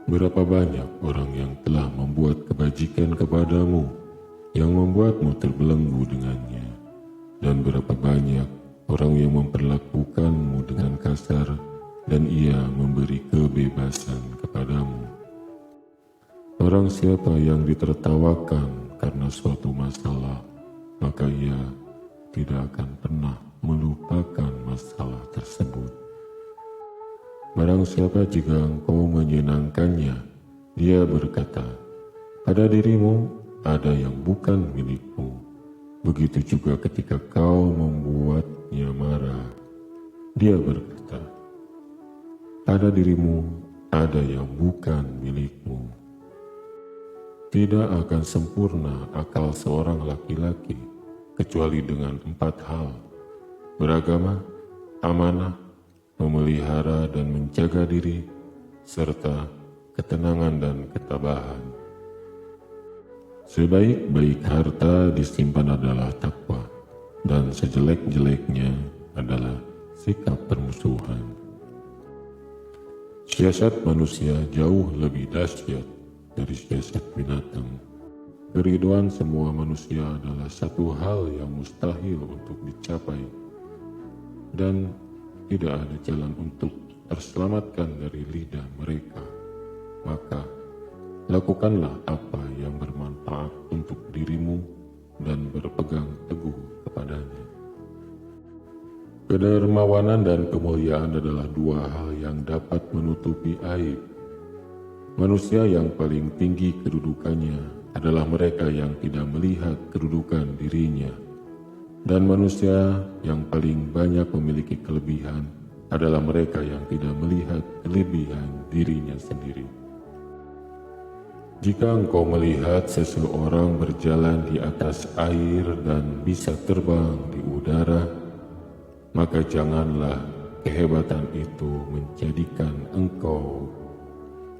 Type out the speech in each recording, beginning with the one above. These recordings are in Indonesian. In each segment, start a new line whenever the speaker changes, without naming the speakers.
Berapa banyak orang yang telah membuat kebajikan kepadamu, yang membuatmu terbelenggu dengannya, dan berapa banyak orang yang memperlakukanmu dengan kasar, dan ia memberi kebebasan kepadamu. Orang siapa yang ditertawakan karena suatu masalah, maka ia tidak akan pernah melupakan masalah tersebut. Barang siapa jika engkau menyenangkannya, dia berkata, pada dirimu ada yang bukan milikmu. Begitu juga ketika kau membuatnya marah, dia berkata, pada dirimu ada yang bukan milikmu. Tidak akan sempurna akal seorang laki-laki kecuali dengan 4 hal: beragama, amanah, memelihara dan menjaga diri, serta ketenangan dan ketabahan. Sebaik-baik harta disimpan adalah takwa, dan sejelek-jeleknya adalah sikap permusuhan. Siasat manusia jauh lebih dahsyat dari siasat binatang. Keriduan semua manusia adalah satu hal yang mustahil untuk dicapai, dan tidak ada jalan untuk terselamatkan dari lidah mereka. Maka lakukanlah apa yang bermanfaat untuk dirimu dan berpegang teguh kepadanya. Kedermawanan dan kemuliaan adalah 2 hal yang dapat menutupi aib. Manusia yang paling tinggi kedudukannya adalah mereka yang tidak melihat kedudukan dirinya. Dan manusia yang paling banyak memiliki kelebihan adalah mereka yang tidak melihat kelebihan dirinya sendiri. Jika engkau melihat seseorang berjalan di atas air dan bisa terbang di udara, maka janganlah kehebatan itu menjadikan engkau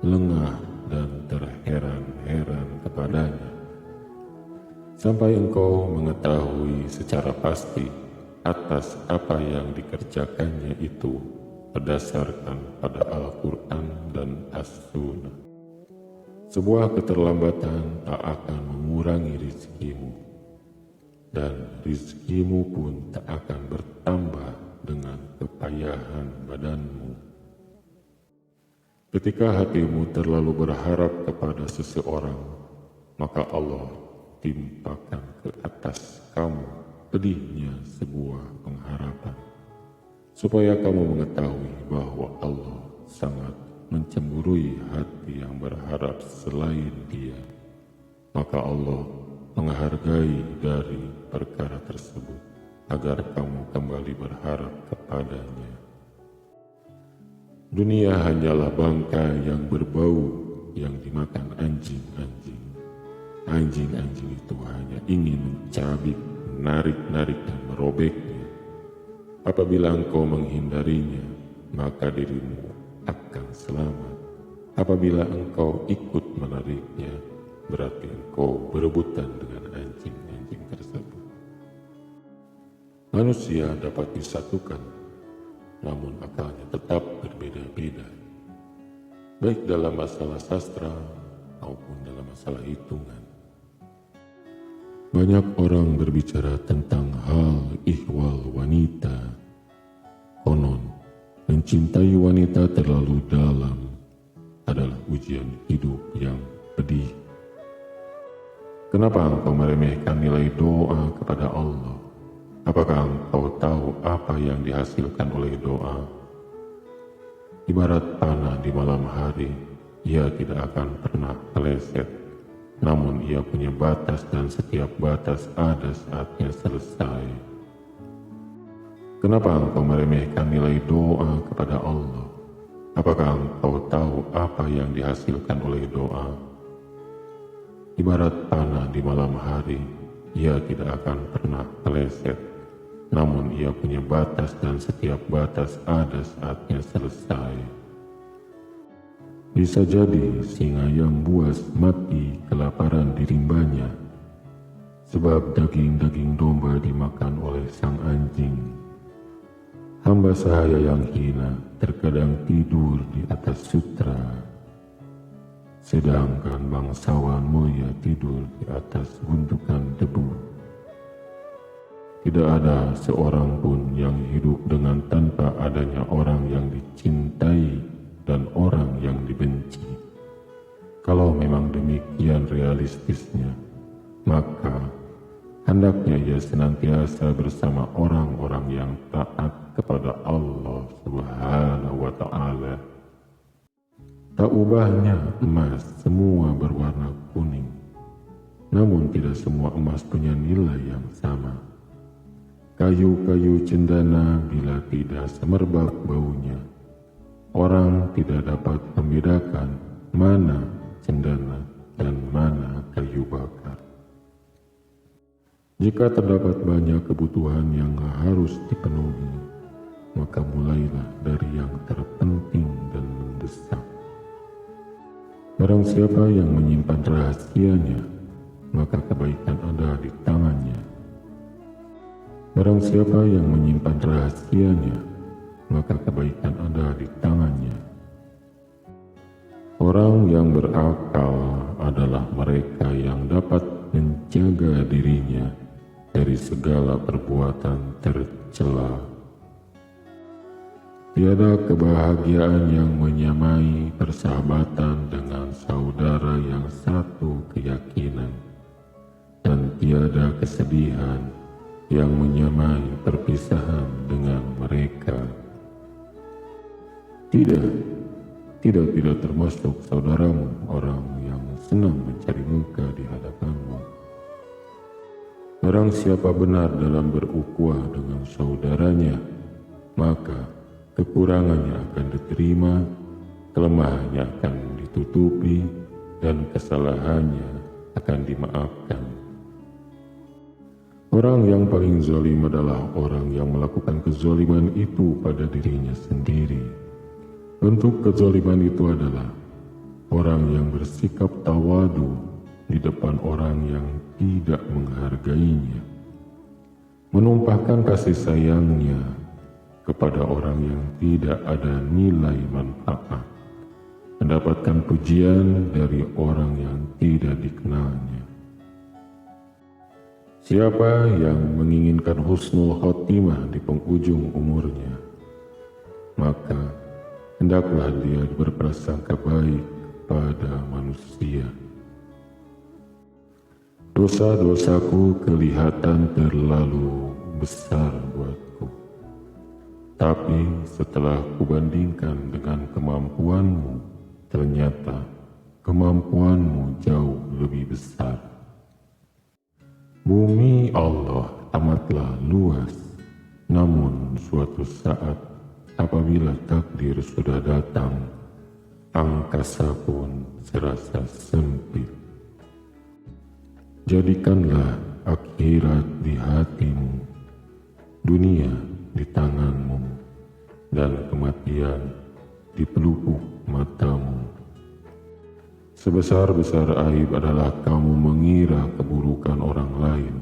lengah dan terheran-heran kepadanya, sampai engkau mengetahui secara pasti atas apa yang dikerjakannya itu berdasarkan pada Al-Quran dan As-Sunnah. Sebuah keterlambatan tak akan mengurangi rizkimu, dan rizkimu pun tak akan bertambah dengan kepayahan badanmu. Ketika hatimu terlalu berharap kepada seseorang, maka Allah timpakan ke atas kamu pedihnya sebuah pengharapan, supaya kamu mengetahui bahwa Allah sangat mencemburui hati yang berharap selain Dia. Maka Allah menghargai dari perkara tersebut agar kamu kembali berharap kepadanya. Dunia hanyalah bangka yang berbau yang dimakan anjing-anjing. Anjing-anjing itu hanya ingin mencabik, menarik-narik dan merobeknya. Apabila engkau menghindarinya, maka dirimu akan selamat. Apabila engkau ikut menariknya, berarti engkau berebutan dengan anjing-anjing tersebut. Manusia dapat disatukan, namun akalnya tetap berbeda-beda, baik dalam masalah sastra maupun dalam masalah hitungan. Banyak orang berbicara tentang hal ihwal wanita. Konon, mencintai wanita terlalu dalam adalah ujian hidup yang pedih. Kenapa engkau meremehkan nilai doa kepada Allah? Apakah engkau tahu apa yang dihasilkan oleh doa? Ibarat panah di malam hari, ia tidak akan pernah meleset. Namun ia punya batas dan setiap batas ada saatnya selesai. Kenapa engkau meremehkan nilai doa kepada Allah? Apakah engkau tahu apa yang dihasilkan oleh doa? Ibarat panah di malam hari, ia tidak akan pernah meleset. Namun ia punya batas dan setiap batas ada saatnya selesai. Bisa jadi singa yang buas mati kelaparan di rimbanya, sebab daging-daging domba dimakan oleh sang anjing. Hamba sahaya yang hina terkadang tidur di atas sutra. sedangkan bangsawanmu ia tidur di atas gundukan debu. Tidak ada seorang pun yang hidup dengan tanpa adanya orang yang dicintai dan orang yang dibenci. Kalau memang demikian realistisnya, maka hendaknya ia senantiasa bersama orang-orang yang taat kepada Allah Subhanahu wa Ta'ala. Tak ubahnya emas semua berwarna kuning, namun tidak semua emas punya nilai yang sama. Kayu-kayu cendana bila tidak semerbak baunya, orang tidak dapat membedakan mana cendana dan mana kayu bakar. Jika terdapat banyak kebutuhan yang harus dipenuhi, maka mulailah dari yang terpenting dan mendesak. Barang siapa yang menyimpan rahasianya, maka kebaikan ada di tangannya. Barang siapa yang menyimpan rahasianya, maka kebaikan ada di tangannya. Orang yang berakal adalah mereka yang dapat menjaga dirinya dari segala perbuatan tercela. Tiada kebahagiaan yang menyamai persahabatan dengan saudara yang satu keyakinan, dan tiada kesedihan yang menyamai perpisahan dengan mereka. Tidak termasuk saudaramu orang yang senang mencari muka di hadapanmu. Barang siapa benar dalam berukhuwah dengan saudaranya, maka kekurangannya akan diterima, kelemahannya akan ditutupi, dan kesalahannya akan dimaafkan. Orang yang paling zalim adalah orang yang melakukan kezaliman itu pada dirinya sendiri. Bentuk kezaliman itu adalah orang yang bersikap tawadu di depan orang yang tidak menghargainya, menumpahkan kasih sayangnya kepada orang yang tidak ada nilai manfaat, mendapatkan pujian dari orang yang tidak dikenalnya. Siapa yang menginginkan husnul khotimah di penghujung umurnya, maka hendaklah dia berprasangka baik pada manusia. Dosa-dosaku kelihatan terlalu besar buatku, tapi setelah kubandingkan dengan kemampuanmu, ternyata kemampuanmu jauh lebih besar. Bumi Allah amatlah luas, namun suatu saat apabila takdir sudah datang, angkasa pun serasa sempit. Jadikanlah akhirat di hatimu, dunia di tanganmu, dan kematian di pelupuk matamu. Sebesar-besar aib adalah kamu mengira keburukan orang lain,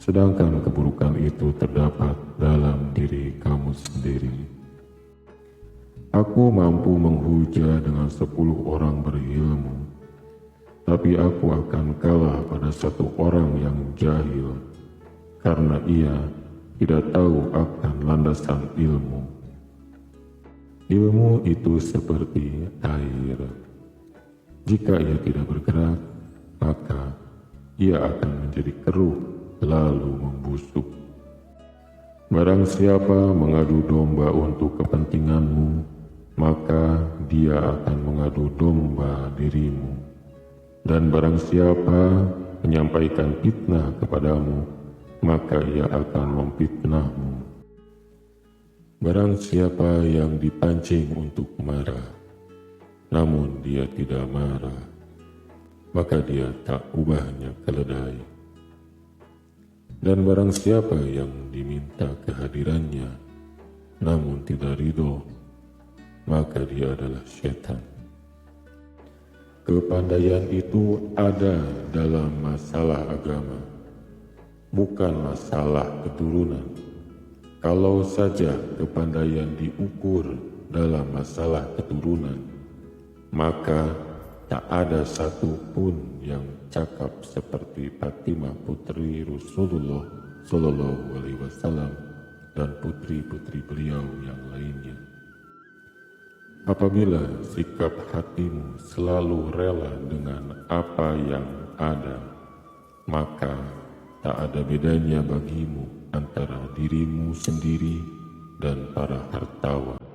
sedangkan keburukan itu terdapat dalam diri kamu sendiri. Aku mampu menghujat dengan 10 orang berilmu, tapi aku akan kalah pada satu orang yang jahil, karena ia tidak tahu akan landasan ilmu. Ilmu itu seperti air. Jika ia tidak bergerak, maka ia akan menjadi keruh lalu membusuk. Barang siapa mengadu domba untuk kepentinganmu, maka dia akan mengadu domba dirimu. Dan barang siapa menyampaikan fitnah kepadamu, maka ia akan memfitnahmu. Barang siapa yang dipancing untuk marah, namun dia tidak marah, maka dia tak ubahnya keledai. Dan barang siapa yang diminta kehadirannya, namun tidak ridho, maka dia adalah syaitan. Kepandaian itu ada dalam masalah agama, bukan masalah keturunan. Kalau saja kepandaian diukur dalam masalah keturunan, maka tak ada satupun yang cakap seperti Fatimah putri Rasulullah Shallallahu Alaihi Wasallam dan putri-putri beliau yang lainnya. Apabila sikap hatimu selalu rela dengan apa yang ada, maka tak ada bedanya bagimu antara dirimu sendiri dan para hartawan.